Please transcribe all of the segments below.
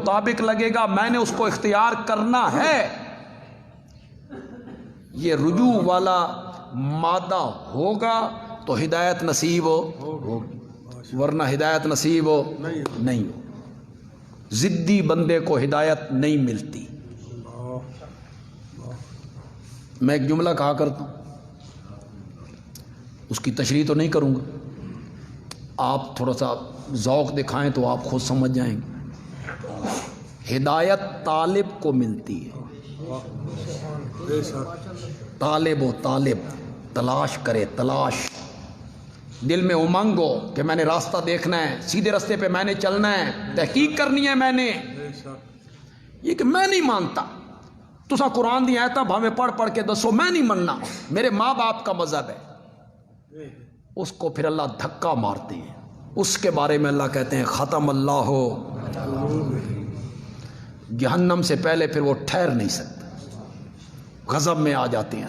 مطابق لگے گا میں نے اس کو اختیار کرنا ہے، یہ رجوع والا مادہ ہوگا تو ہدایت نصیب ہوگی، ورنہ ہدایت نصیب نہیں ہو۔ ضدی بندے کو ہدایت نہیں ملتی۔ میں ایک جملہ کہا کرتا ہوں، اس کی تشریح تو نہیں کروں گا، آپ تھوڑا سا ذوق دکھائیں تو آپ خود سمجھ جائیں گے۔ ہدایت طالب کو ملتی ہے، طالب و طالب تلاش کرے، تلاش، دل میں امنگ ہو کہ میں نے راستہ دیکھنا ہے، سیدھے راستے پہ میں نے چلنا ہے، تحقیق کرنی ہے میں نے، یہ کہ میں نہیں مانتا تسا قرآن دی آیتاں بھاویں پڑھ پڑھ کے دسو میں نہیں مننا، میرے ماں باپ کا مذہب ہے، اس کو پھر اللہ دھکا مارتے ہیں، اس کے بارے میں اللہ کہتے ہیں ختم اللہ ہو، جہنم سے پہلے پھر وہ ٹھہر نہیں سکتے، غضب میں آ جاتے ہیں۔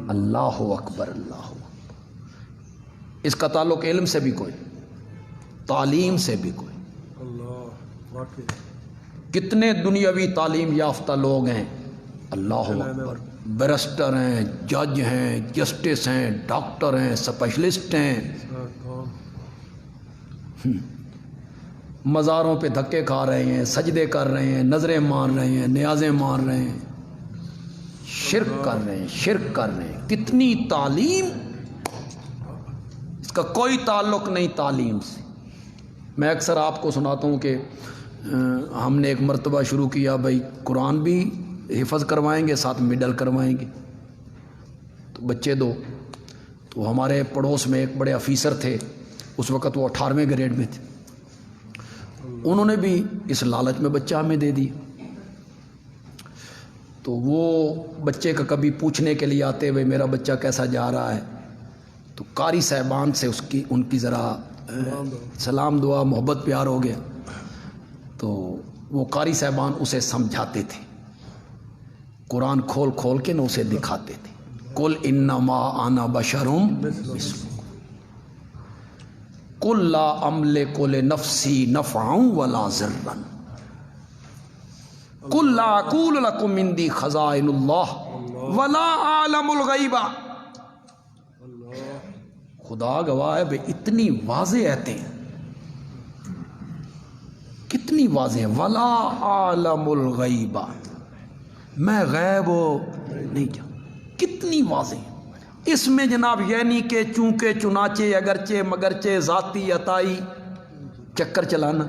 اللہ اکبر، اللہ اکبر۔ اس کا تعلق علم سے بھی کوئی، تعلیم سے بھی کوئی۔ کتنے دنیاوی تعلیم یافتہ لوگ ہیں، اللہ اکبر، بیرسٹر ہیں، جج ہیں، جسٹس ہیں، ڈاکٹر ہیں، اسپیشلسٹ ہیں، مزاروں پہ دھکے کھا رہے ہیں، سجدے کر رہے ہیں، نظریں مار رہے ہیں، نیازیں مار رہے ہیں، شرک کر رہے ہیں، شرک کر رہے ہیں۔ کتنی تعلیم، اس کا کوئی تعلق نہیں تعلیم سے۔ میں اکثر آپ کو سناتا ہوں کہ ہم نے ایک مرتبہ شروع کیا، بھائی قرآن بھی حفظ کروائیں گے ساتھ مڈل کروائیں گے، تو بچے دو، تو ہمارے پڑوس میں ایک بڑے افیسر تھے، اس وقت وہ 18ویں گریڈ میں تھے، انہوں نے بھی اس لالچ میں بچہ ہمیں دے دی، تو وہ بچے کا کبھی پوچھنے کے لیے آتے ہوئے میرا بچہ کیسا جا رہا ہے، تو قاری صاحبان سے ان کی ذرا سلام دعا محبت پیار ہو گیا، تو وہ قاری صاحبان اسے سمجھاتے تھے، قرآن کھول کھول کے نہ اسے دکھاتے تھے، قل انما انا بشر مثلکم قل لا املک لنفسی نفعا ولا ضرا قل لا اقول لکم عندی خزائن اللہ ولا اعلم الغیب۔ خدا گواہ ہے بھئی اتنی واضح آیتیں، کتنی واضح ہیں، ولا اعلم الغیب، میں غیب نہیں جانتا، کتنی واضح ہے۔ اس میں جناب یعنی کہ چونکہ چنانچہ اگرچہ مگرچہ ذاتی عطائی چکر چلانا،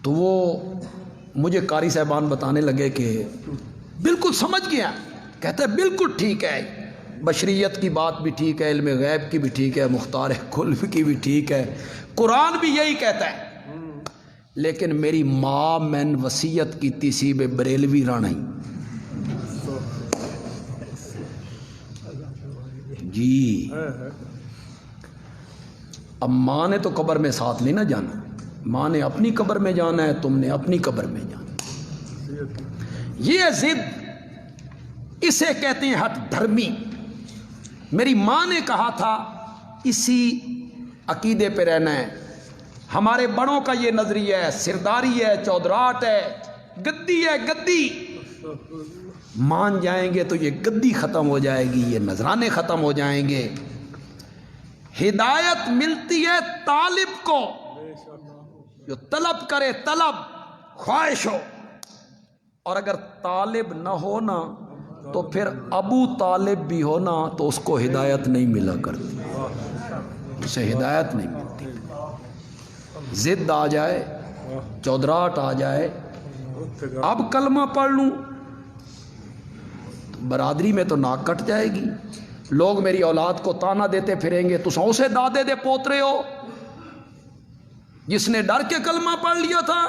تو وہ مجھے قاری صاحبان بتانے لگے کہ بالکل سمجھ گیا، کہتا ہے بالکل ٹھیک ہے، بشریت کی بات بھی ٹھیک ہے، علم غیب کی بھی ٹھیک ہے، مختار کل کی بھی ٹھیک ہے، قرآن بھی یہی کہتا ہے، لیکن میری ماں میں وصیت کی تیسی بے بریلوی رانائی جی۔ اب ماں نے تو قبر میں ساتھ نہیں نہ جانا، ماں نے اپنی قبر میں جانا ہے، تم نے اپنی قبر میں جانا۔ یہ ضد اسے کہتے ہیں ہٹ دھرمی۔ میری ماں نے کہا تھا اسی عقیدے پہ رہنا ہے، ہمارے بڑوں کا یہ نظریہ ہے، سرداری ہے، چودراہٹ ہے، گدی ہے، گدی، مان جائیں گے تو یہ گدی ختم ہو جائے گی، یہ نذرانے ختم ہو جائیں گے۔ ہدایت ملتی ہے طالب کو، جو طلب کرے، طلب خواہش ہو، اور اگر طالب نہ ہونا تو پھر ابو طالب بھی ہونا تو اس کو ہدایت نہیں ملا کرتی، اسے ہدایت نہیں ملتی۔ ضد آ جائے، چودراہٹ آ جائے، اب کلمہ پڑھ لوں، برادری میں تو ناک کٹ جائے گی، لوگ میری اولاد کو تانا دیتے پھریں گے، تو اسے دادے دے پوترے ہو، جس نے ڈر کے کلمہ پڑھ لیا تھا،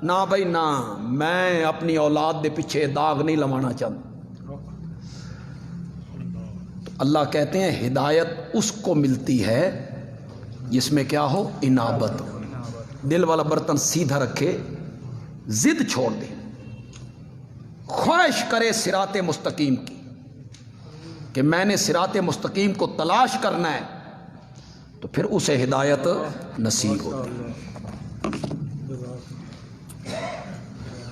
نہ بھائی نہ، میں اپنی اولاد دے پیچھے داغ نہیں لوانا چاہتا۔ تو اللہ کہتے ہیں ہدایت اس کو ملتی ہے جس میں کیا ہو، انابت ہو، دل والا برتن سیدھا رکھے، ضد چھوڑ دے، خواہش کرے صراط مستقیم کی، کہ میں نے صراط مستقیم کو تلاش کرنا ہے، تو پھر اسے ہدایت نصیب ہوتی.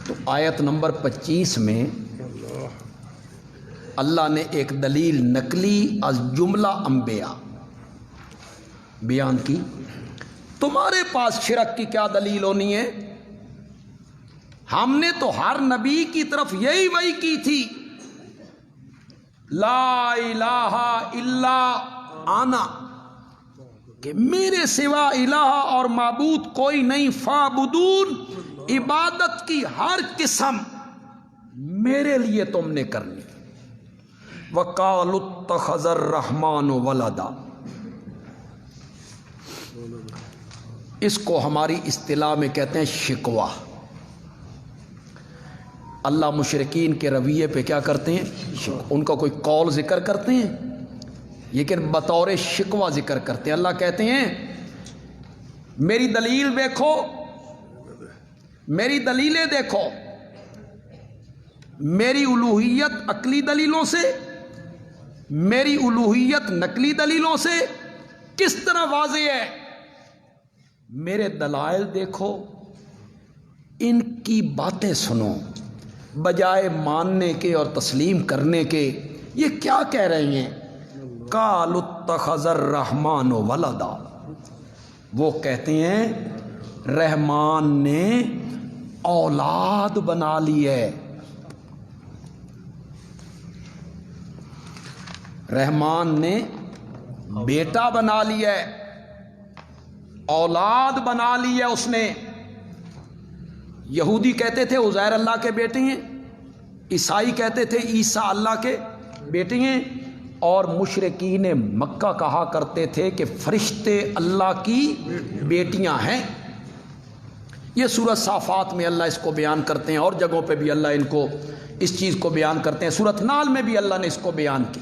تو آیت نمبر 25 میں اللہ نے ایک دلیل نقلی از جملہ انبیاء بیان کی. تمہارے پاس شرک کی کیا دلیل ہونی ہے؟ ہم نے تو ہر نبی کی طرف یہی وحی کی تھی، لا الہ الا انا، کہ میرے سوا الہ اور معبود کوئی نہیں، فاعبدون، عبادت کی ہر قسم میرے لیے تم نے کرنی. وقالوا اتخذ الرحمن ولدا، اس کو ہماری اصطلاح میں کہتے ہیں شکوہ. اللہ مشرکین کے رویے پہ کیا کرتے ہیں؟ ان کا کوئی قول ذکر کرتے ہیں لیکن بطور شکوہ ذکر کرتے ہیں. اللہ کہتے ہیں میری دلیل دیکھو، میری دلیلیں دیکھو، میری الوہیت عقلی دلیلوں سے، میری الوہیت نقلی دلیلوں سے کس طرح واضح ہے. میرے دلائل دیکھو، ان کی باتیں سنو، بجائے ماننے کے اور تسلیم کرنے کے یہ کیا کہہ رہے ہیں؟ قالوا اتخذ الرحمن ولدا، وہ کہتے ہیں رحمان نے اولاد بنا لی ہے. رحمان نے بیٹا بنا لیا ہے، اولاد بنا لی ہے اس نے. یہودی کہتے تھے عزیر اللہ کے بیٹے ہیں، عیسائی کہتے تھے عیسیٰ اللہ کے بیٹے ہیں، اور مشرکین مکہ کہا کرتے تھے کہ فرشتے اللہ کی بیٹیاں ہیں. یہ سورۃ صافات میں اللہ اس کو بیان کرتے ہیں، اور جگہوں پہ بھی اللہ ان کو اس چیز کو بیان کرتے ہیں. سورۃ نحل میں بھی اللہ نے اس کو بیان کی،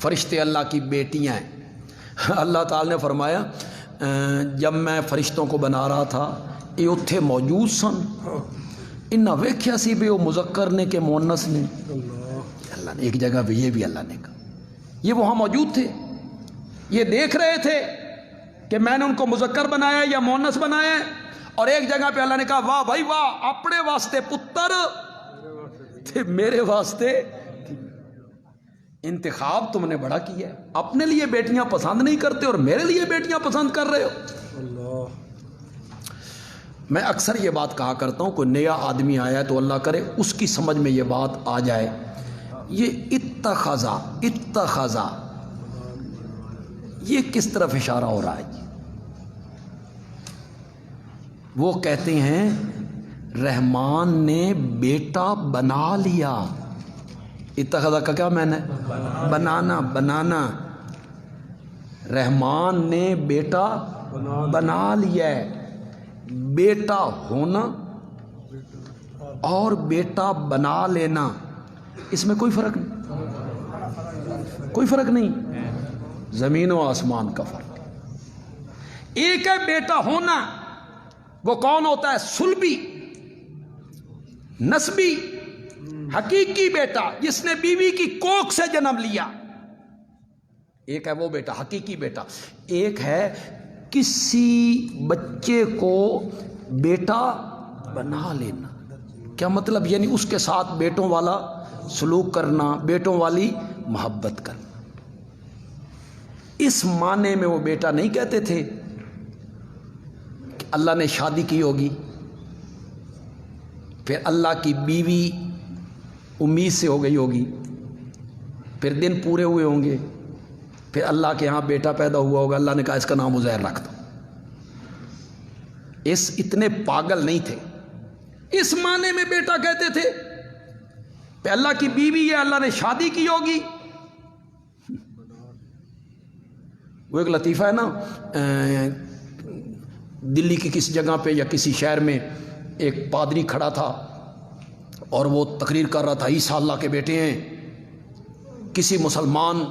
فرشتے اللہ کی بیٹیاں ہیں. اللہ تعالی نے فرمایا جب میں فرشتوں کو بنا رہا تھا یہ اتھے موجود سن، انہاں ویکھیا سی بھی وہ مذکر نے کہ مونس نے. اللہ نے ایک جگہ پہ یہ بھی اللہ نے کہا، یہ وہاں موجود تھے، یہ دیکھ رہے تھے کہ میں نے ان کو مذکر بنایا یا مونس بنایا. اور ایک جگہ پہ اللہ نے کہا واہ بھائی واہ، اپنے واسطے پتر تھے میرے واسطے انتخاب تم نے بڑا کیا ہے. اپنے لیے بیٹیاں پسند نہیں کرتے اور میرے لیے بیٹیاں پسند کر رہے ہو. میں اکثر یہ بات کہا کرتا ہوں، کوئی نیا آدمی آیا ہے تو اللہ کرے اس کی سمجھ میں یہ بات آ جائے. یہ اتخذا یہ کس طرف اشارہ ہو رہا ہے؟ وہ کہتے ہیں رحمان نے بیٹا بنا لیا. اتخذا کا کیا معنی ہے؟ بنانا. رحمان نے بیٹا بنا لیا ہے. بیٹا ہونا اور بیٹا بنا لینا اس میں کوئی فرق نہیں، کوئی فرق نہیں، زمین و آسمان کا فرق. ایک ہے بیٹا ہونا، وہ کون ہوتا ہے؟ سلبی، نسبی، حقیقی بیٹا جس نے بیوی کی کوکھ سے جنم لیا. ایک ہے وہ بیٹا، حقیقی بیٹا. ایک ہے کسی بچے کو بیٹا بنا لینا. کیا مطلب؟ یعنی اس کے ساتھ بیٹوں والا سلوک کرنا، بیٹوں والی محبت کرنا. اس معنی میں وہ بیٹا نہیں کہتے تھے کہ اللہ نے شادی کی ہوگی، پھر اللہ کی بیوی امید سے ہو گئی ہوگی، پھر دن پورے ہوئے ہوں گے، پھر اللہ کے ہاں بیٹا پیدا ہوا ہوگا، اللہ نے کہا اس کا نام عزیر رکھ دو. اس اتنے پاگل نہیں تھے. اس معنی میں بیٹا کہتے تھے کہ اللہ کی بیوی ہے، اللہ نے شادی کی ہوگی. وہ ایک لطیفہ ہے نا، دلی کی کسی جگہ پہ یا کسی شہر میں ایک پادری کھڑا تھا اور وہ تقریر کر رہا تھا عیسیٰ اللہ کے بیٹے ہیں. کسی مسلمان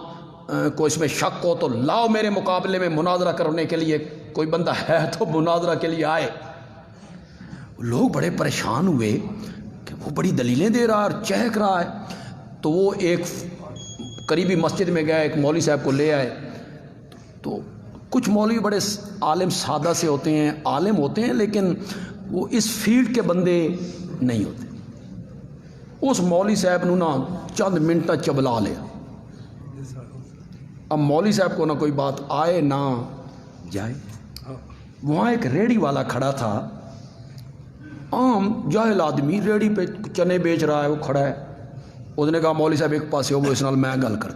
کو اس میں شک ہو تو لاؤ میرے مقابلے میں مناظرہ کرنے کے لیے، کوئی بندہ ہے تو مناظرہ کے لیے آئے. لوگ بڑے پریشان ہوئے کہ وہ بڑی دلیلیں دے رہا ہے اور چہک رہا ہے. تو وہ ایک قریبی مسجد میں گیا، ایک مولوی صاحب کو لے آئے. تو کچھ مولوی بڑے عالم سادہ سے ہوتے ہیں، عالم ہوتے ہیں، لیکن وہ اس فیلڈ کے بندے نہیں ہوتے. اس مولوی صاحب نو نا چند منٹ چبلا لیا. اب مولوی صاحب کو نہ کوئی بات آئے نہ جائے. وہاں ایک ریڑھی والا کھڑا تھا، عام جاہل آدمی، ریڑھی پہ چنے بیچ رہا ہے، وہ کھڑا ہے. اس نے کہا مولوی صاحب ایک پاس ہو، وہ اس نال میں گل کر،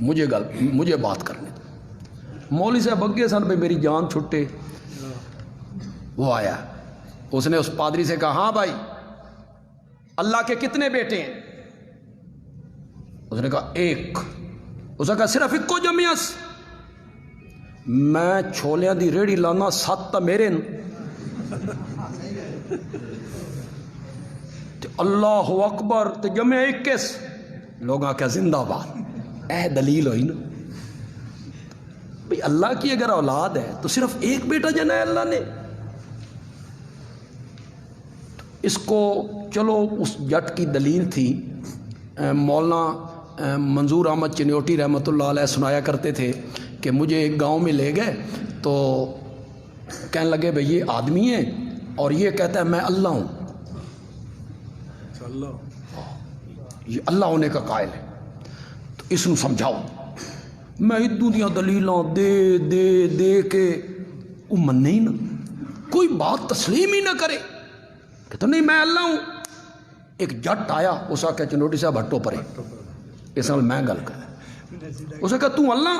مجھے بات کرنے. مولوی صاحب اگے سن پہ میری جان چھٹے. وہ آیا، اس نے اس پادری سے کہا ہاں بھائی اللہ کے کتنے بیٹے ہیں؟ اس نے کہا ایک. اس نے کہا صرف ایک کو جمیس؟ میں چھولیاں دی ریڑھی لانا 7 تا میرے اللہ اکبر تے جمع 21. لوگ آ کے زندہ باد. اے دلیل ہوئی نا بھئی اللہ کی اگر اولاد ہے تو صرف ایک بیٹا جنا ہے اللہ نے. اس کو چلو اس جٹ کی دلیل تھی. مولانا منظور احمد چنیوٹی رحمۃ اللہ علیہ سنایا کرتے تھے کہ مجھے ایک گاؤں میں لے گئے تو کہنے لگے بھئی یہ آدمی ہے اور یہ کہتا ہے میں اللہ ہوں، یہ اللہ ہونے کا قائل ہے، تو اس کو سمجھاؤ. میں ادو دیاں دلیلاں دے دے دے کے وہ من نہیں نا، کوئی بات تسلیم ہی نہ کرے. کہتا نہیں میں اللہ ہوں. ایک جٹ آیا، اس آکے چنوٹی صاحب ہٹو پرے، اس نال میں گل کر. اس نے کہا تو اللہ؟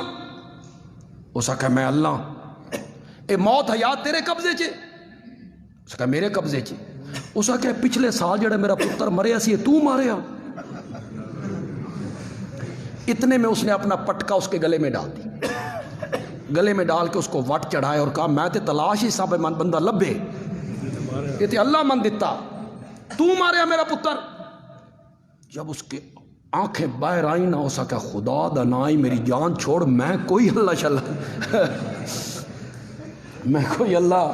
اس نے کہا میں اللہ. اے موت حیات تیرے قبضے چے؟ اس نے کہا میرے قبضے چے. اس نے کہا پچھلے سال جڑا میرا پتر مریا سی تو ماریا؟ اتنے میں اس نے اپنا پٹکا اس کے گلے میں ڈال دی، گلے میں ڈال کے اس کو وٹ چڑھائے اور کہا میں تے تلاش ہی سب من بندہ لبھے، یہ تے اللہ من دیتا، تو ماریا میرا پتر. جب اس کے آنکھیں باہر آئیں نہ، ہو سکا خدا دا نائی میری جان چھوڑ، میں کوئی اللہ شلہ میں کوئی اللہ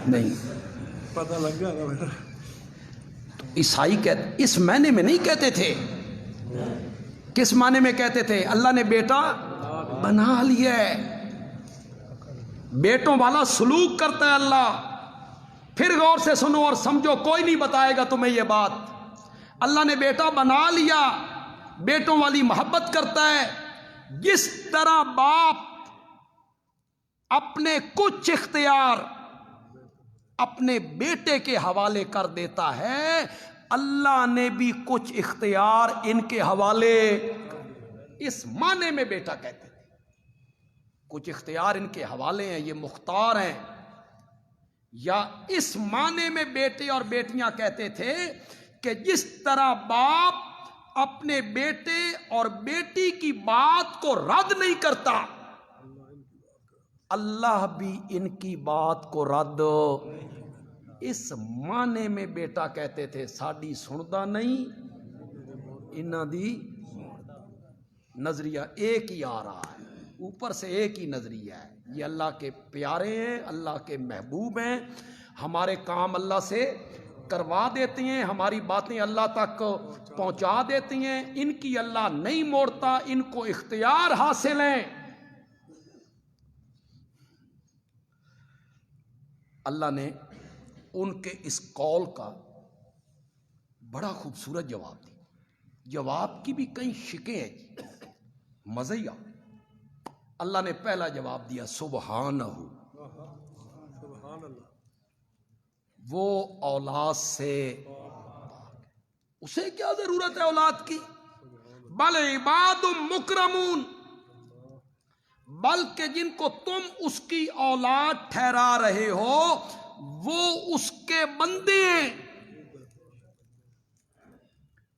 نہیں. پتہ لگ گیا نا میرا. تو عیسائی کہتے اس معنی میں نہیں کہتے تھے. کس معنی میں کہتے تھے؟ اللہ نے بیٹا بنا لیا ہے، بیٹوں والا سلوک کرتا ہے اللہ. پھر غور سے سنو اور سمجھو، کوئی نہیں بتائے گا تمہیں یہ بات. اللہ نے بیٹا بنا لیا، بیٹوں والی محبت کرتا ہے. جس طرح باپ اپنے کچھ اختیار اپنے بیٹے کے حوالے کر دیتا ہے، اللہ نے بھی کچھ اختیار ان کے حوالے. اس معنی میں بیٹا کہتے تھے، کچھ اختیار ان کے حوالے ہیں، یہ مختار ہیں. یا اس معنی میں بیٹے اور بیٹیاں کہتے تھے کہ جس طرح باپ اپنے بیٹے اور بیٹی کی بات کو رد نہیں کرتا، اللہ بھی ان کی بات کو رد. اس معنی میں بیٹا کہتے تھے ساڈی سندا نہیں، انہاں دی نظریہ ایک ہی آ رہا ہے، اوپر سے ایک ہی نظریہ ہے. یہ اللہ کے پیارے ہیں، اللہ کے محبوب ہیں، ہمارے کام اللہ سے کروا دیتے ہیں، ہماری باتیں اللہ تک پہنچا دیتی ہیں. ان کی اللہ نہیں موڑتا، ان کو اختیار حاصل ہیں. اللہ نے ان کے اس قول کا بڑا خوبصورت جواب دیا. جواب کی بھی کئی شکیں ہیں، مزہ ہی آ. اللہ نے پہلا جواب دیا سبحانہ، سبحان اللہ. وہ اولاد سے، اسے کیا ضرورت ہے اولاد کی؟ بل عباد مکرمون، بلکہ جن کو تم اس کی اولاد ٹھہرا رہے ہو وہ اس کے بندے ہیں.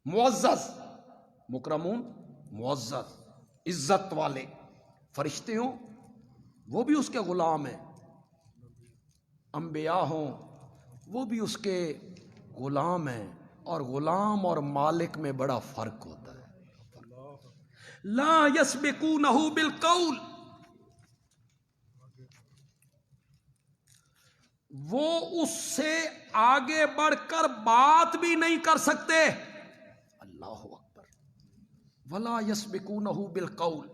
معزز، مکرمون معزز، عزت والے. فرشتے ہوں وہ بھی اس کے غلام ہیں، انبیاء ہوں وہ بھی اس کے غلام ہیں. اور غلام اور مالک میں بڑا فرق ہوتا ہے. لا یسبقونہ بالقول، وہ اس سے آگے بڑھ کر بات بھی نہیں کر سکتے. اللہ اکبر. ولا یسبقونہ بالقول،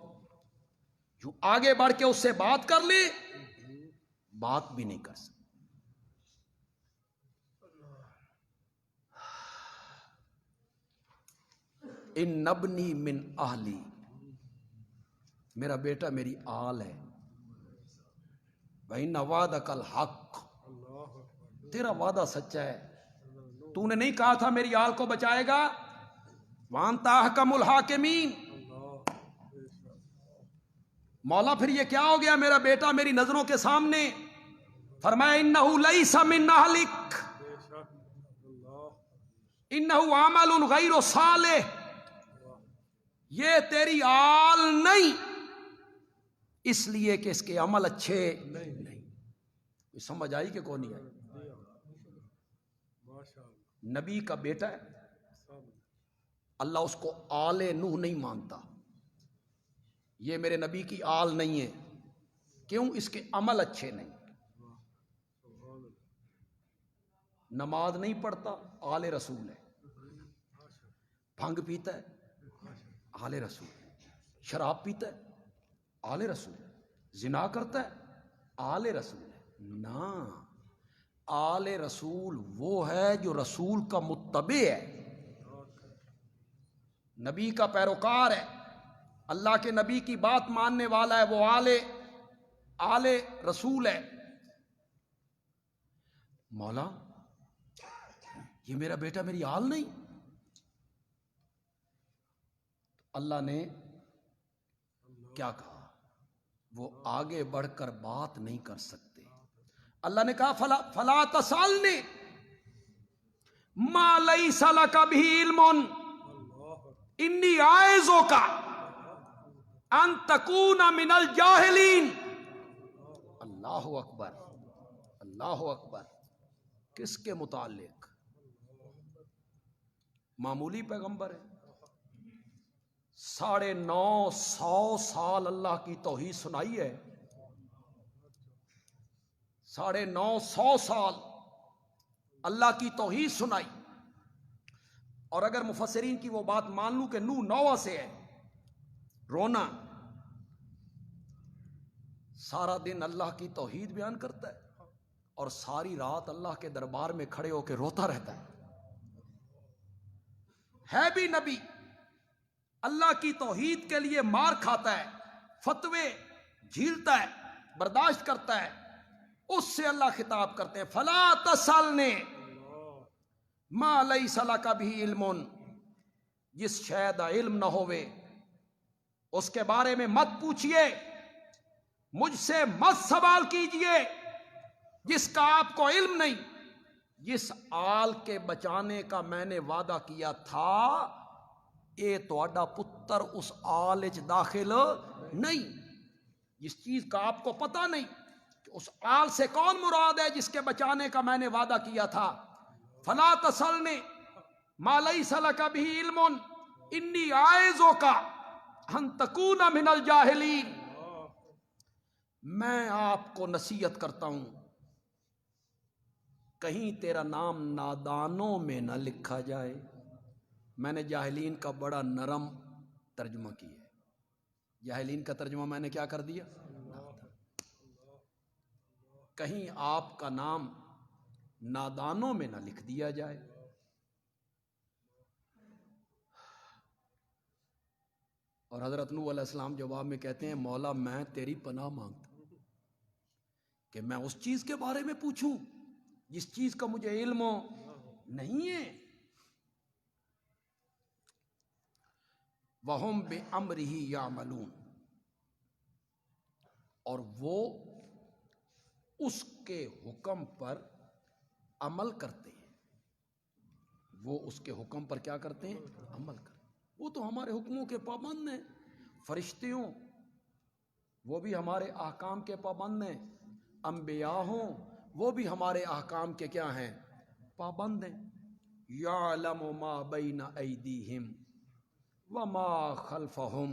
جو آگے بڑھ کے اس سے بات کر لے بات بھی نہیں کر سکتے. ان نبنی من اہلی، میرا بیٹا میری آل ہے. وَإِنَّ وَعْدَكَ الْحَقُّ، تیرا وعدہ سچا ہے. تو نے نہیں کہا تھا میری آل کو بچائے گا؟ وَأَنْتَ أَحْكَمُ الْحَاكِمِينَ. مولا پھر یہ کیا ہو گیا؟ میرا بیٹا میری نظروں کے سامنے. فرمایا إِنَّهُ لَيْسَ مِنْ أَهْلِكَ إِنَّهُ عَمَلٌ غَيْرُ صَالِحٍ، یہ تیری آل نہیں اس لیے کہ اس کے عمل اچھے نہیں. کوئی سمجھ آئی کہ کون نہیں آئی؟ نبی کا بیٹا ہے، اللہ اس کو آل نوح نہیں مانتا. یہ میرے نبی کی آل نہیں ہے. کیوں؟ اس کے عمل اچھے نہیں. نماز نہیں پڑھتا، آل رسول ہے. بھنگ پیتا ہے، آل رسول. شراب پیتا ہے، آل رسول. زنا کرتا ہے، آل رسول. نہ، آل رسول وہ ہے جو رسول کا متبع ہے، نبی کا پیروکار ہے، اللہ کے نبی کی بات ماننے والا ہے. وہ آل رسول ہے. مولا یہ میرا بیٹا میری آل نہیں. اللہ نے کیا کہا؟ وہ آگے بڑھ کر بات نہیں کر سکتے. اللہ نے کہا فلا تسألنی ما لیس لک بہ علم انی اعظک ان تکون من الجاہلین. اللہ اکبر، اللہ اکبر. کس کے متعلق؟ معمولی پیغمبر ہے. 950 سال اللہ کی توحید سنائی ہے. 950 سال اللہ کی توحید سنائی. اور اگر مفسرین کی وہ بات مان لوں کہ نوح 9 سے ہے، رونا سارا دن اللہ کی توحید بیان کرتا ہے اور ساری رات اللہ کے دربار میں کھڑے ہو کے روتا رہتا ہے بھی نبی. اللہ کی توحید کے لیے مار کھاتا ہے، فتوے جھیلتا ہے، برداشت کرتا ہے. اس سے اللہ خطاب کرتے ہیں فلا تسألنی ما لیس لک بہ علم، جس شے دا علم نہ ہوئے اس کے بارے میں مت پوچھئے، مجھ سے مت سوال کیجئے جس کا آپ کو علم نہیں. جس آل کے بچانے کا میں نے وعدہ کیا تھا اے تہاڈا پتر اس آل وچ داخل نہیں. جس چیز کا آپ کو پتہ نہیں کہ اس آل سے کون مراد ہے جس کے بچانے کا میں نے وعدہ کیا تھا. فلا تسألنی ما لیس لک بہ علم انی اعظک ان تکون من الجاہلین. میں آپ کو نصیحت کرتا ہوں کہیں تیرا نام نادانوں میں نہ لکھا جائے. میں نے جاہلین کا بڑا نرم ترجمہ کیا ہے. جاہلین کا ترجمہ میں نے کیا کر دیا؟ کہیں آپ کا نام نادانوں میں نہ لکھ دیا جائے. اور حضرت نوح علیہ السلام جواب میں کہتے ہیں مولا میں تیری پناہ مانگتا ہوں کہ میں اس چیز کے بارے میں پوچھوں جس چیز کا مجھے علم نہیں ہے. وَهُمْ بِأَمْرِهِ يَعْمَلُونَ، اور وہ اس کے حکم پر عمل کرتے ہیں. وہ اس کے حکم پر کیا کرتے ہیں؟ عمل کرتے ہیں. وہ تو ہمارے حکموں کے پابند ہیں. فرشتے ہوں وہ بھی ہمارے احکام کے پابند ہیں. انبیاء ہوں وہ بھی ہمارے احکام کے کیا ہیں؟ پابند ہیں. یعلم ما بین ایدیہم وما خلفہم،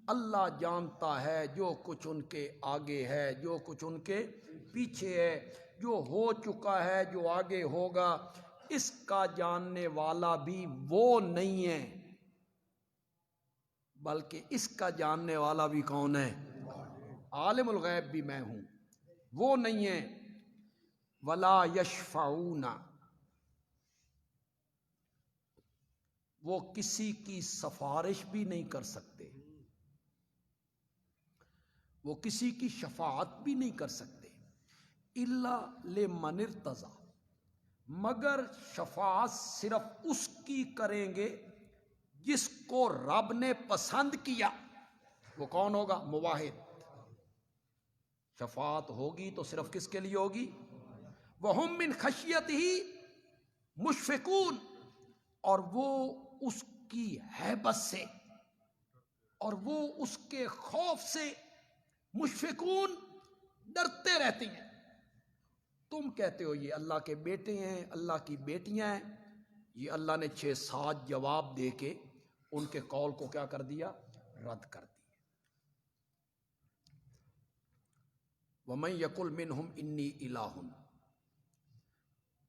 اللہ جانتا ہے جو کچھ ان کے آگے ہے، جو کچھ ان کے پیچھے ہے، جو ہو چکا ہے، جو آگے ہوگا. اس کا جاننے والا بھی وہ نہیں ہے بلکہ اس کا جاننے والا بھی کون ہے؟ عالم الغیب بھی میں ہوں، وہ نہیں ہے۔ ولا یشفعون، وہ کسی کی سفارش بھی نہیں کر سکتے، وہ کسی کی شفاعت بھی نہیں کر سکتے، الا لمن ارتضی، مگر شفاعت صرف اس کی کریں گے جس کو رب نے پسند کیا۔ وہ کون ہوگا؟ موحد۔ شفاعت ہوگی تو صرف کس کے لیے ہوگی؟ وَهُم مِّن خَشْيَتِهِ مُشْفِقُونَ، اور وہ اس کی ہیبت سے اور وہ اس کے خوف سے مشفقون، ڈرتے رہتی ہیں۔ تم کہتے ہو یہ اللہ کے بیٹے ہیں، اللہ کی بیٹیاں ہیں، یہ اللہ نے 6-7 جواب دے کے ان کے قول کو کیا کر دیا؟ رد کر دیا۔ وَمَن يَقُلْ مِنْهُمْ إِنِّي إِلَٰهٌ،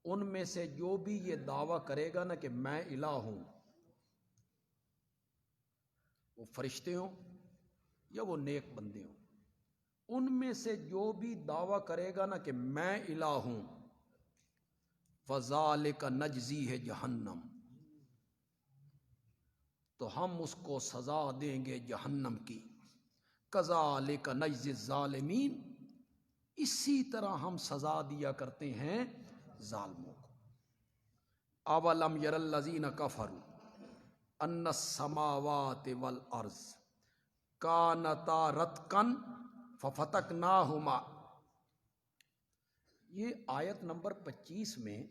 ان میں سے جو بھی یہ دعویٰ کرے گا نا کہ میں الہ ہوں، وہ فرشتے ہوں یا وہ نیک بندے ہوں، ان میں سے جو بھی دعویٰ کرے گا نا کہ میں الہ ہوں، فَذَلِكَ نَجْزِيهِ جہنم، تو ہم اس کو سزا دیں گے جہنم کی۔ كَذَلِكَ نَجْزِي الظَّالِمِينَ، اسی طرح ہم سزا دیا کرتے ہیں ظالموں کو۔ اولم یر الذین کفروا ان السماوات والارض کانتا رتقا ففتقناہما، یہ آیت نمبر 25 میں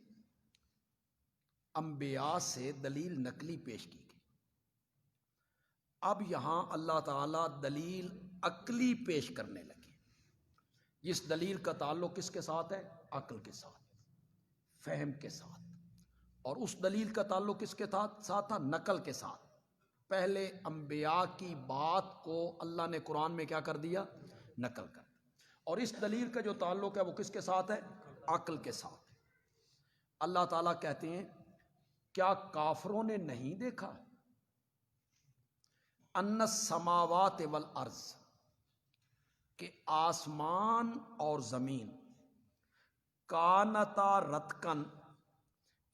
انبیاء سے دلیل نقلی پیش کی گئی۔ اب یہاں اللہ تعالیٰ دلیل عقلی پیش کرنے لگے۔ اس دلیل کا تعلق کس کے ساتھ ہے؟ عقل کے ساتھ، فہم کے ساتھ، اور اس دلیل کا تعلق کس کے ساتھ تھا؟ نقل کے ساتھ۔ پہلے انبیاء کی بات کو اللہ نے قرآن میں کیا کر دیا؟ نقل کر دیا۔ اور اس دلیل کا جو تعلق ہے وہ کس کے ساتھ ہے؟ عقل کے ساتھ۔ اللہ تعالیٰ کہتے ہیں کیا کافروں نے نہیں دیکھا؟ ان السماوات والارض، کہ آسمان اور زمین، کانتا رتقن،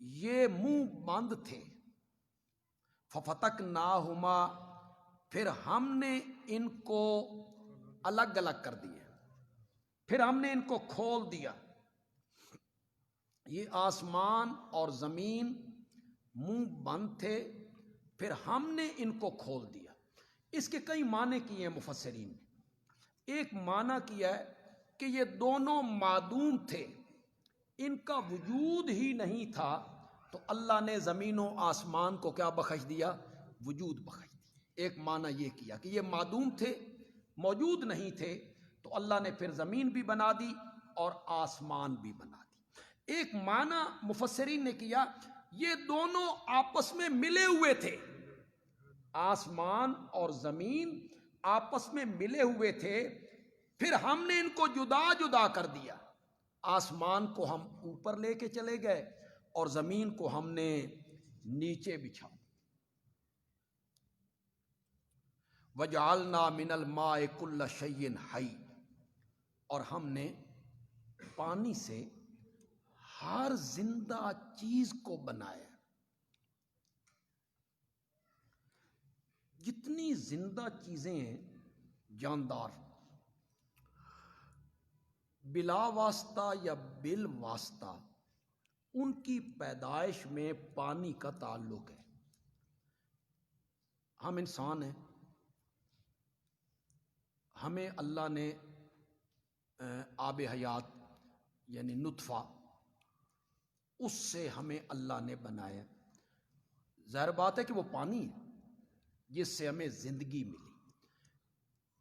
یہ منہ بند تھے، ففتقناہما، پھر ہم نے ان کو الگ الگ کر دیا، پھر ہم نے ان کو کھول دیا۔ یہ آسمان اور زمین منہ بند تھے، پھر ہم نے ان کو کھول دیا۔ اس کے کئی معنی کیے ہیں مفسرین نے۔ ایک معنی کیا ہے کہ یہ دونوں معدوم تھے، ان کا وجود ہی نہیں تھا، تو اللہ نے زمین و آسمان کو کیا بخش دیا؟ وجود بخش دیا۔ ایک معنی یہ کیا کہ یہ معدوم تھے، موجود نہیں تھے، تو اللہ نے پھر زمین بھی بنا دی اور آسمان بھی بنا دی۔ ایک معنی مفسرین نے کیا یہ دونوں آپس میں ملے ہوئے تھے، آسمان اور زمین آپس میں ملے ہوئے تھے، پھر ہم نے ان کو جدا جدا کر دیا۔ آسمان کو ہم اوپر لے کے چلے گئے اور زمین کو ہم نے نیچے بچھا۔ وَجَعَلْنَا مِنَ الْمَاءِ كُلَّ شَيْءٍ حَيٍّ، اور ہم نے پانی سے ہر زندہ چیز کو بنایا۔ جتنی زندہ چیزیں ہیں جاندار، بلا واسطہ یا بال واسطہ، ان کی پیدائش میں پانی کا تعلق ہے۔ ہم انسان ہیں، ہمیں اللہ نے آب حیات یعنی نطفہ، اس سے ہمیں اللہ نے بنایا۔ ظاہر بات ہے کہ وہ پانی ہے جس سے ہمیں زندگی ملی۔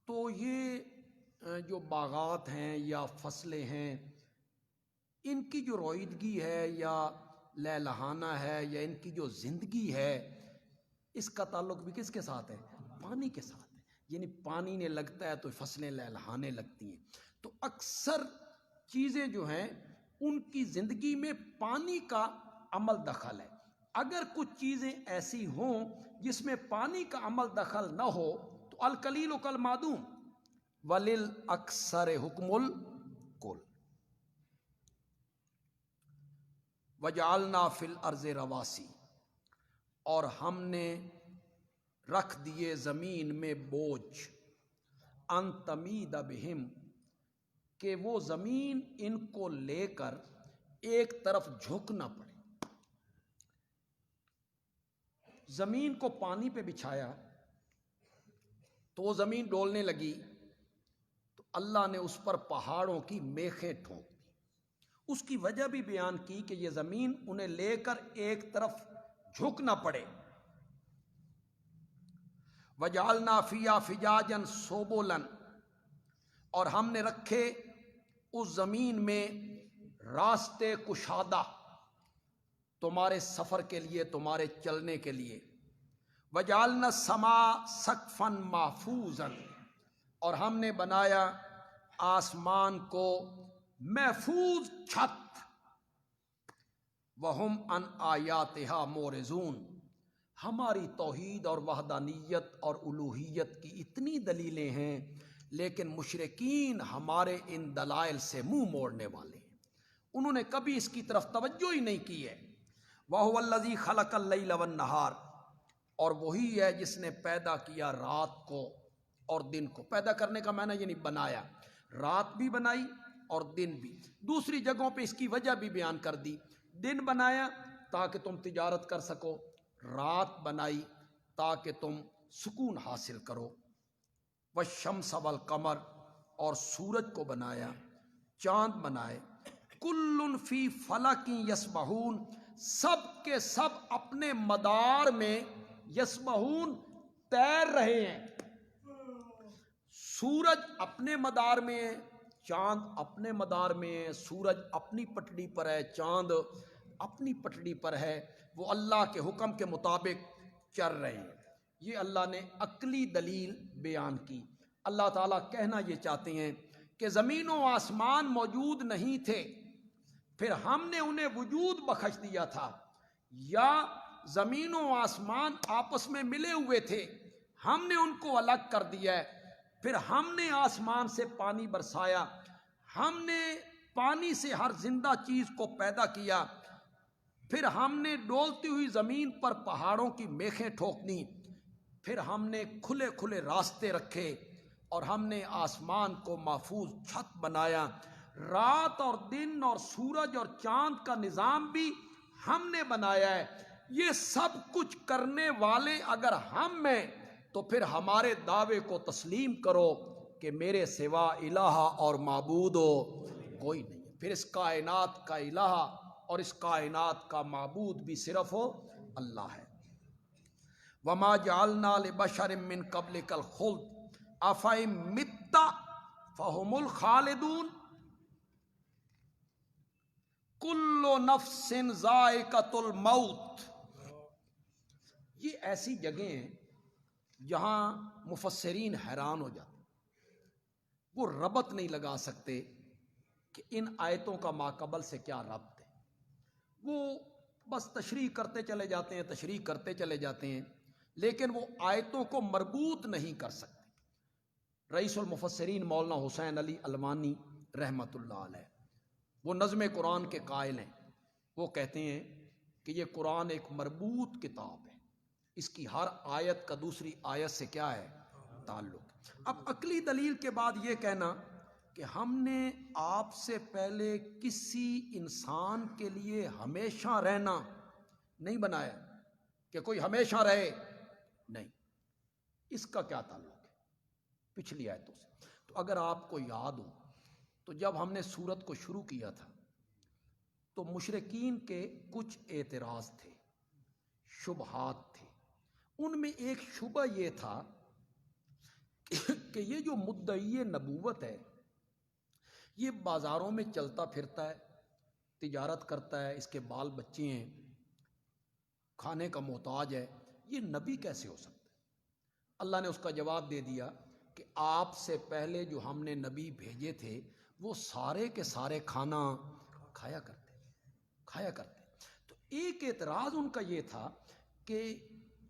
تو یہ جو باغات ہیں یا فصلیں ہیں، ان کی جو روئیدگی ہے یا لہلہانا ہے یا ان کی جو زندگی ہے، اس کا تعلق بھی کس کے ساتھ ہے؟ پانی کے ساتھ ہے۔ یعنی پانی نے لگتا ہے تو فصلیں لہلہانے لگتی ہیں۔ تو اکثر چیزیں جو ہیں ان کی زندگی میں پانی کا عمل دخل ہے۔ اگر کچھ چیزیں ایسی ہوں جس میں پانی کا عمل دخل نہ ہو تو القلیل کالمعدوم وللاکثر حکم الکل وجعلنا فی الارض رواسی، اور ہم نے رکھ دیے زمین میں بوجھ، ان تمید بہم، کہ وہ زمین ان کو لے کر ایک طرف جھکنا پڑے۔ زمین کو پانی پہ بچھایا تو وہ زمین ڈولنے لگی، تو اللہ نے اس پر پہاڑوں کی میخیں ٹھونک دی۔ اس کی وجہ بھی بیان کی کہ یہ زمین انہیں لے کر ایک طرف جھکنا پڑے۔ وجعلنا فیہا فجاجا سبلا، اور ہم نے رکھے اس زمین میں راستے کشادہ تمہارے سفر کے لیے، تمہارے چلنے کے لیے۔ وجعلنا السماء سقفا محفوظا، اور ہم نے بنایا آسمان کو محفوظ چھت۔ وہم عن آیاتہا معرضون، ہماری توحید اور وحدانیت اور الوہیت کی اتنی دلیلیں ہیں، لیکن مشرکین ہمارے ان دلائل سے منہ موڑنے والے ہیں، انہوں نے کبھی اس کی طرف توجہ ہی نہیں کی ہے۔ وَهُوَ الَّذِي خَلَقَ اللَّيْلَ وَالنَّهَارَ، اور وہی ہے جس نے پیدا کیا رات کو اور دن کو۔ پیدا کرنے کا معنی یعنی بنایا، رات بھی بنائی اور دن بھی۔ دوسری جگہوں پہ اس کی وجہ بھی بیان کر دی، دن بنایا تاکہ تم تجارت کر سکو، رات بنائی تاکہ تم سکون حاصل کرو۔ والشمس والقمر، اور سورج کو بنایا، چاند بنائے، کل فی فلک یسبحون، سب کے سب اپنے مدار میں یسبحون تیر رہے ہیں۔ سورج اپنے مدار میں ہے، چاند اپنے مدار میں ہے، سورج اپنی پٹڑی پر ہے، چاند اپنی پٹڑی پر ہے، وہ اللہ کے حکم کے مطابق چل رہے ہیں۔ یہ اللہ نے عقلی دلیل بیان کی۔ اللہ تعالیٰ کہنا یہ چاہتے ہیں کہ زمین و آسمان موجود نہیں تھے، پھر ہم نے انہیں وجود بخش دیا تھا، یا زمین و آسمان آپس میں ملے ہوئے تھے، ہم نے ان کو الگ کر دیا ہے، پھر ہم نے آسمان سے پانی برسایا، ہم نے پانی سے ہر زندہ چیز کو پیدا کیا، پھر ہم نے ڈولتی ہوئی زمین پر پہاڑوں کی میخیں ٹھوک دیں، پھر ہم نے کھلے کھلے راستے رکھے، اور ہم نے آسمان کو محفوظ چھت بنایا۔ رات اور دن اور سورج اور چاند کا نظام بھی ہم نے بنایا ہے۔ یہ سب کچھ کرنے والے اگر ہم ہیں تو پھر ہمارے دعوے کو تسلیم کرو کہ میرے سوا الہ اور معبود کوئی نہیں ہے۔ پھر اس کائنات کا الہ اور اس کائنات کا معبود بھی صرف اللہ ہے۔ وما جعلنا لبشر من قبلک الخلد افإن مت فهم الخالدون کل نفس ذائقۃ الموت۔ یہ ایسی جگہیں ہیں جہاں مفسرین حیران ہو جاتے، وہ ربط نہیں لگا سکتے کہ ان آیتوں کا ماقبل سے کیا ربط ہے، وہ بس تشریح کرتے چلے جاتے ہیں، تشریح کرتے چلے جاتے ہیں، لیکن وہ آیتوں کو مربوط نہیں کر سکتے۔ رئیس المفسرین مولانا حسین علی الوانی رحمۃ اللہ علیہ، وہ نظم قرآن کے قائل ہیں، وہ کہتے ہیں کہ یہ قرآن ایک مربوط کتاب ہے، اس کی ہر آیت کا دوسری آیت سے کیا ہے، تعلق۔ اب عقلی دلیل کے بعد یہ کہنا کہ ہم نے آپ سے پہلے کسی انسان کے لیے ہمیشہ رہنا نہیں بنایا کہ کوئی ہمیشہ رہے، نہیں، اس کا کیا تعلق ہے پچھلی آیتوں سے؟ تو اگر آپ کو یاد ہو تو جب ہم نے سورت کو شروع کیا تھا تو مشرکین کے کچھ اعتراض تھے، شبہات تھے۔ ان میں ایک شبہ یہ تھا کہ یہ جو مدعی نبوت ہے یہ بازاروں میں چلتا پھرتا ہے، تجارت کرتا ہے، اس کے بال بچے ہیں، کھانے کا محتاج ہے، یہ نبی کیسے ہو سکتا ہے؟ اللہ نے اس کا جواب دے دیا کہ آپ سے پہلے جو ہم نے نبی بھیجے تھے وہ سارے کے سارے کھانا کھایا کرتے۔ تو ایک اعتراض ان کا یہ تھا کہ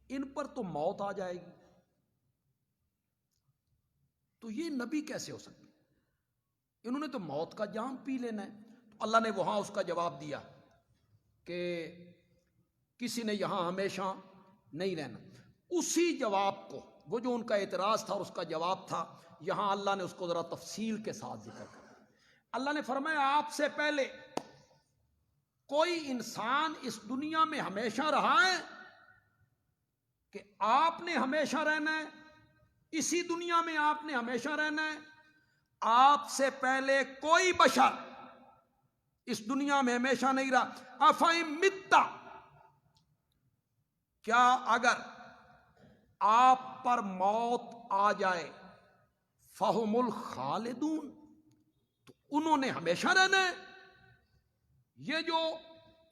ان پر تو موت آ جائے گی، تو یہ نبی کیسے ہو سکتے؟ انہوں نے تو موت کا جام پی لینا ہے۔ تو اللہ نے وہاں اس کا جواب دیا کہ کسی نے یہاں ہمیشہ نہیں رہنا۔ اسی جواب کو، وہ جو ان کا اعتراض تھا اور اس کا جواب تھا، یہاں اللہ نے اس کو ذرا تفصیل کے ساتھ ذکر کر دیا۔ اللہ نے فرمایا آپ سے پہلے کوئی انسان اس دنیا میں ہمیشہ رہا ہے کہ آپ نے ہمیشہ رہنا ہے، اسی دنیا میں آپ نے ہمیشہ رہنا ہے؟ آپ سے پہلے کوئی بشر اس دنیا میں ہمیشہ نہیں رہا۔ افئن مت، کیا اگر آپ پر موت آ جائے، فہم الخالدون، تو انہوں نے ہمیشہ رہنا ہے؟ یہ جو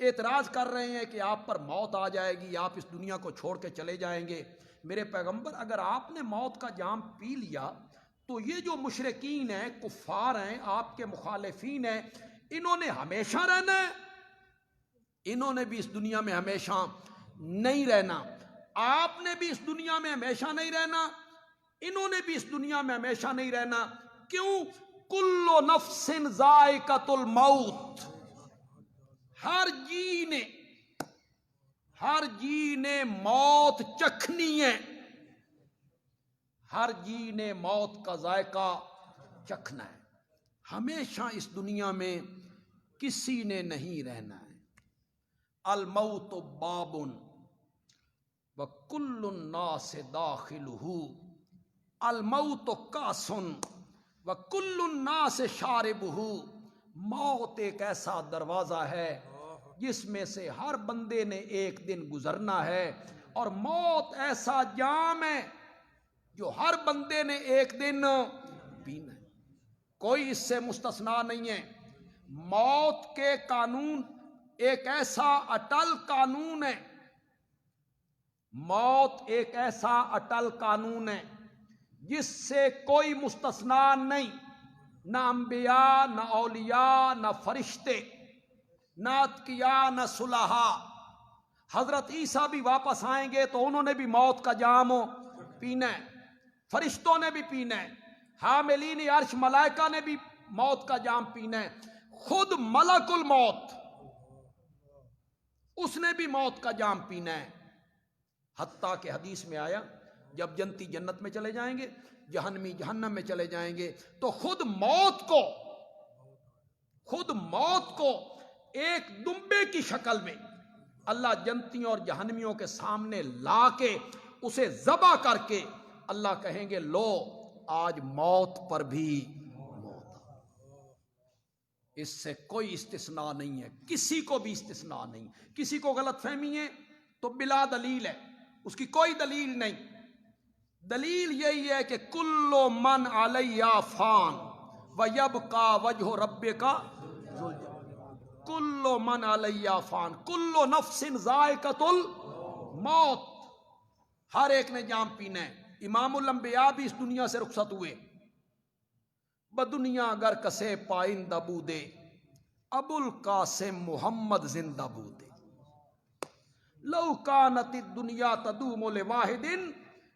اعتراض کر رہے ہیں کہ آپ پر موت آ جائے گی، آپ اس دنیا کو چھوڑ کے چلے جائیں گے، میرے پیغمبر اگر آپ نے موت کا جام پی لیا تو یہ جو مشرکین ہیں، کفار ہیں، آپ کے مخالفین ہیں، انہوں نے ہمیشہ رہنا ہے؟ انہوں نے بھی اس دنیا میں ہمیشہ نہیں رہنا۔ آپ نے بھی اس دنیا میں ہمیشہ نہیں رہنا، انہوں نے بھی اس دنیا میں ہمیشہ نہیں رہنا۔ کیوں؟ کل نفس ذائقۃ الموت، ہر جی نے موت چکھنی ہے، ہر جی نے موت کا ذائقہ چکھنا ہے۔ ہمیشہ اس دنیا میں کسی نے نہیں رہنا ہے۔ الموت باب وکل الناس داخلہ، الموت کاس وکل الناس شاربہ، موت ایک ایسا دروازہ ہے جس میں سے ہر بندے نے ایک دن گزرنا ہے، اور موت ایسا جام ہے جو ہر بندے نے ایک دن پینا ہے، کوئی اس سے مستثنا نہیں ہے۔ موت کے قانون ایک ایسا اٹل قانون ہے، موت ایک ایسا اٹل قانون ہے جس سے کوئی مستثنا نہیں، نہ انبیاء، نہ اولیاء، نہ فرشتے، نہ اتقیاء، نہ صلحاء۔ حضرت عیسیٰ بھی واپس آئیں گے تو انہوں نے بھی موت کا جام پینا ہے، فرشتوں نے بھی پینا ہے، حاملین عرش ملائکہ نے بھی موت کا جام پینا ہے، خود ملک الموت اس نے بھی موت کا جام پینا ہے۔ حتیٰ کہ حدیث میں آیا جب جنتی جنت میں چلے جائیں گے، جہنمی جہنم میں چلے جائیں گے، تو خود موت کو ایک دمبے کی شکل میں اللہ جنتیوں اور جہنمیوں کے سامنے لا کے اسے ذبح کر کے اللہ کہیں گے لو آج موت پر بھی موت۔ اس سے کوئی استثناء نہیں ہے، کسی کو بھی استثناء نہیں۔ کسی کو غلط فہمی ہے تو بلا دلیل ہے، اس کی کوئی دلیل نہیں۔ دلیل یہی ہے کہ کل من علیہ فان ویبقى وجہ ربک ذو الجلال، کل من علیہ فان، کل نفس ذائقۃ الموت، ہر ایک نے جام پینا ہے۔ امام الانبیاء بھی اس دنیا سے رخصت ہوئے، بدنیا گر کسے پائندہ بودے، ابو القاسم محمد زندہ بودے، لو کانت الدنیا تدوم لواحد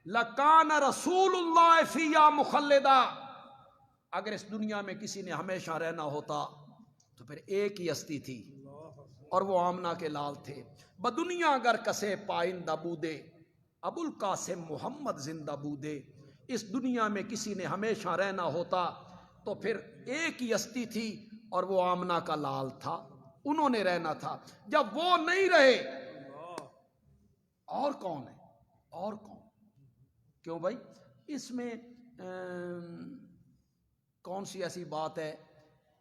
لکان رسول اللہ فیہا مخلدا، اگر اس دنیا میں کسی نے ہمیشہ رہنا ہوتا تو پھر ایک ہی ہستی تھی اور وہ آمنہ کے لال تھے۔ بدنیا اگر کسے پائندہ بودے، ابو القاسم محمد زندہ بودے، اس دنیا میں کسی نے ہمیشہ رہنا ہوتا تو پھر ایک ہی ہستی تھی اور وہ آمنہ کا لال تھا، انہوں نے رہنا تھا۔ جب وہ نہیں رہے اور کون ہے؟ اور کون؟ کیوں بھائی اس میں کون سی ایسی بات ہے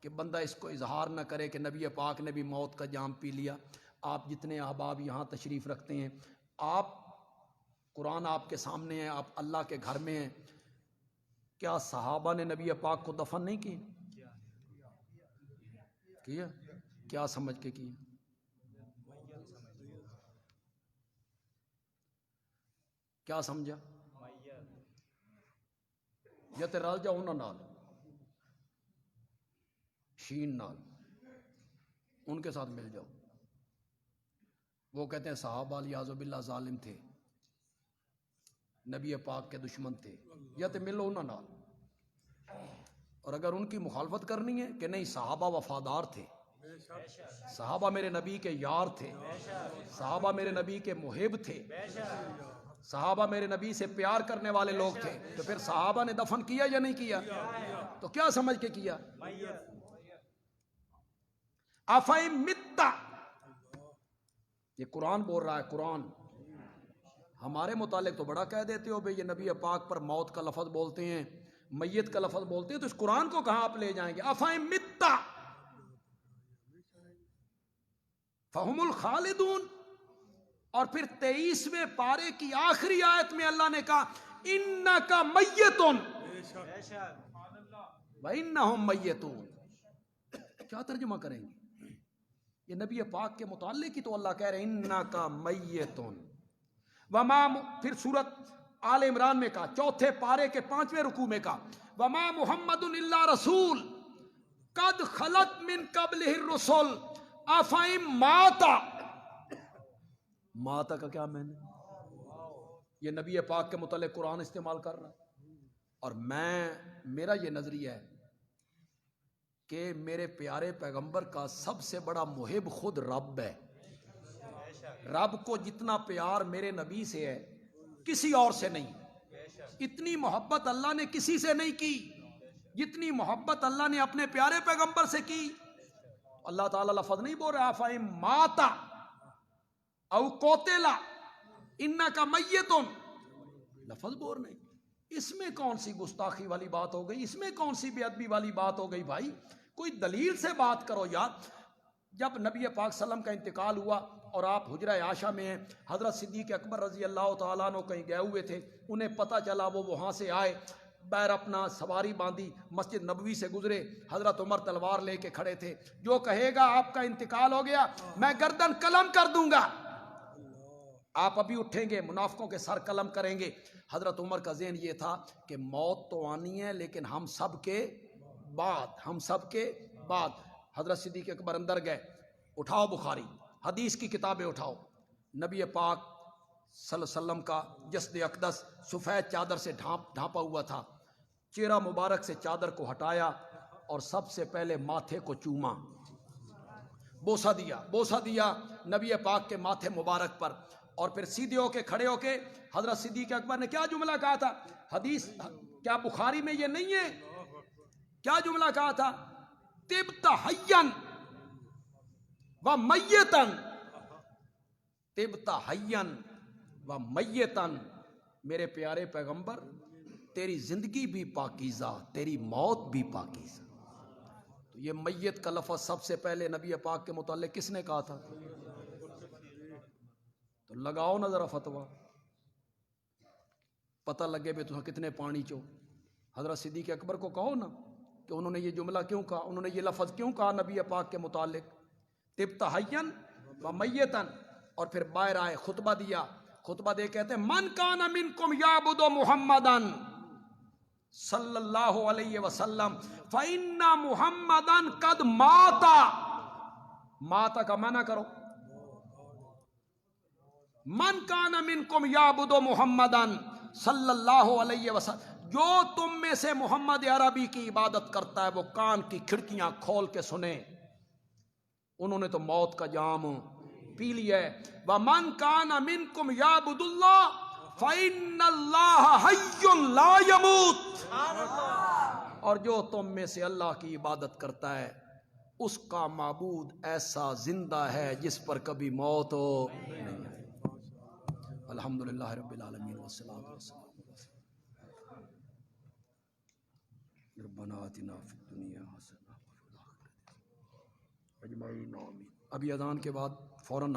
کہ بندہ اس کو اظہار نہ کرے کہ نبی پاک نے بھی موت کا جام پی لیا؟ آپ جتنے احباب یہاں تشریف رکھتے ہیں، آپ قرآن آپ کے سامنے ہیں، آپ اللہ کے گھر میں ہیں، کیا صحابہ نے نبی پاک کو دفن نہیں کیا؟ کیا سمجھ کے کیا؟ کیا سمجھا؟ یا تے رل جاؤ انہاں نال، شین نال، ان کے ساتھ مل جاؤ۔ وہ کہتے ہیں صحابہ الیاذ باللہ ظالم تھے، نبی پاک کے دشمن تھے، یا تے ملو انہاں نال، اور اگر ان کی مخالفت کرنی ہے کہ نہیں صحابہ وفادار تھے، صحابہ میرے نبی کے یار تھے، صحابہ میرے نبی کے محب تھے، صحابہ میرے نبی سے پیار کرنے والے لوگ تھے، تو پھر صحابہ نے دفن کیا یا نہیں کیا؟ تو کیا سمجھ کے کیا؟ افَإِن مِتَّ، یہ قرآن بول رہا ہے، قرآن ہمارے متعلق تو بڑا کہہ دیتے ہو بھئی یہ نبی پاک پر موت کا لفظ بولتے ہیں، میت کا لفظ بولتے ہیں، تو اس قرآن کو کہاں آپ لے جائیں گے؟ افَإِن مِتَّ فَهُمُ الْخَالِدُونَ۔ اور پھر 23ویں پارے کی آخری آیت میں اللہ نے کہا اِنَّكَ مَيِّتٌ وَإِنَّهُمْ مَيِّتُونَ۔ کیا ترجمہ کریں گے؟ یہ نبی پاک کے متعلق ہی تو اللہ کہہ رہے ہیں اِنَّكَ مَيِّتٌ۔ پھر سورت آل عمران میں کہا، چوتھے پارے کے 5ویں رکوع میں کہا وَمَا مُحَمَّدٌ إِلَّا رَسُولٌ قَدْ خَلَتْ مِن قَبْلِهِ الرُّسُلُ أَفَإِن مَاتَ، ماتا کا کیا میں نے، یہ نبی پاک کے متعلق قرآن استعمال کر رہا ہے، اور میرا یہ نظریہ ہے کہ میرے پیارے پیغمبر کا سب سے بڑا محب خود رب ہے۔ رب کو جتنا پیار میرے نبی سے ہے کسی اور سے نہیں، اتنی محبت اللہ نے کسی سے نہیں کی جتنی محبت اللہ نے اپنے پیارے پیغمبر سے کی۔ اللہ تعالیٰ لفظ نہیں بول رہا افَإِن مَاتَ او قُتِلَ اِنَّكَ مَيِّتٌ، لفظ بول نہیں۔ اس میں کون سی گستاخی والی بات ہو گئی؟ اس میں کون سی بے ادبی والی بات ہو گئی؟ بھائی کوئی دلیل سے بات کرو یار۔ جب نبی پاک صلی اللہ علیہ وسلم کا انتقال ہوا اور آپ حجرہ عائشہ میں ہیں، حضرت صدیق اکبر رضی اللہ تعالیٰ عنہ کہیں گئے ہوئے تھے، انہیں پتہ چلا، وہ وہاں سے آئے، بیر اپنا سواری باندھی، مسجد نبوی سے گزرے، حضرت عمر تلوار لے کے کھڑے تھے، جو کہے گا آپ کا انتقال ہو گیا میں گردن قلم کر دوں گا، آپ ابھی اٹھیں گے منافقوں کے سر قلم کریں گے۔ حضرت عمر کا ذہن یہ تھا کہ موت تو آنی ہے لیکن ہم سب کے بعد۔ حضرت صدیق اکبر اندر گئے، اٹھاؤ بخاری حدیث کی کتابیں اٹھاؤ، نبی پاک صلی اللہ علیہ وسلم کا جسد اقدس سفید چادر سے ڈھانپا ہوا تھا، چہرہ مبارک سے چادر کو ہٹایا اور سب سے پہلے ماتھے کو چوما، بوسہ دیا نبی پاک کے ماتھے مبارک پر، اور پھر سیدھے ہو کے کھڑے ہو کے حضرت صدیق اکبر نے کیا جملہ کہا تھا؟ حدیث کیا بخاری میں یہ نہیں ہے؟ کیا جملہ کہا تھا؟ طبت حیا و میتا، طبت حیا و میتا، میرے پیارے پیغمبر تیری زندگی بھی پاکیزہ، تیری موت بھی پاکیزہ۔ تو یہ میت کا لفظ سب سے پہلے نبی پاک کے متعلق کس نے کہا تھا؟ تو لگاؤ نا ذرا فتویٰ، پتہ لگے بھی تمہیں کتنے پانی چو۔ حضرت صدیق اکبر کو کہو نا کہ انہوں نے یہ جملہ کیوں کہا، انہوں نے یہ لفظ کیوں کہا نبی پاک کے متعلق، طبت حیا و میتا، اور پھر باہر آئے، خطبہ دیا، خطبہ دے کہتے ہیں من کان منکم یعبد محمدا صلی اللہ علیہ وسلم فإن محمدا قد ماتا، ماتا کا معنی کرو، من کان منکم یعبد محمدا صلی اللہ علیہ وسلم، جو تم میں سے محمد عربی کی عبادت کرتا ہے وہ کان کی کھڑکیاں کھول کے سنے، انہوں نے تو موت کا جام پی لیا ہے۔ وَمَنْ كَانَ مِنْكُمْ يَعْبُدُ اللَّهَ فَإِنَّ اللَّهَ حَيٌّ لَا يَمُوتُ، اور جو تم میں سے اللہ کی عبادت کرتا ہے اس کا معبود ایسا زندہ ہے جس پر کبھی موت ہو نہیں آئی۔ الحمدللہ رب العالمین والصلاة والسلام ربنا آتنا فی الدنیا حسنہ وفی الآخرۃ اجمعین آمین۔ ابھی اذان کے بعد فوراً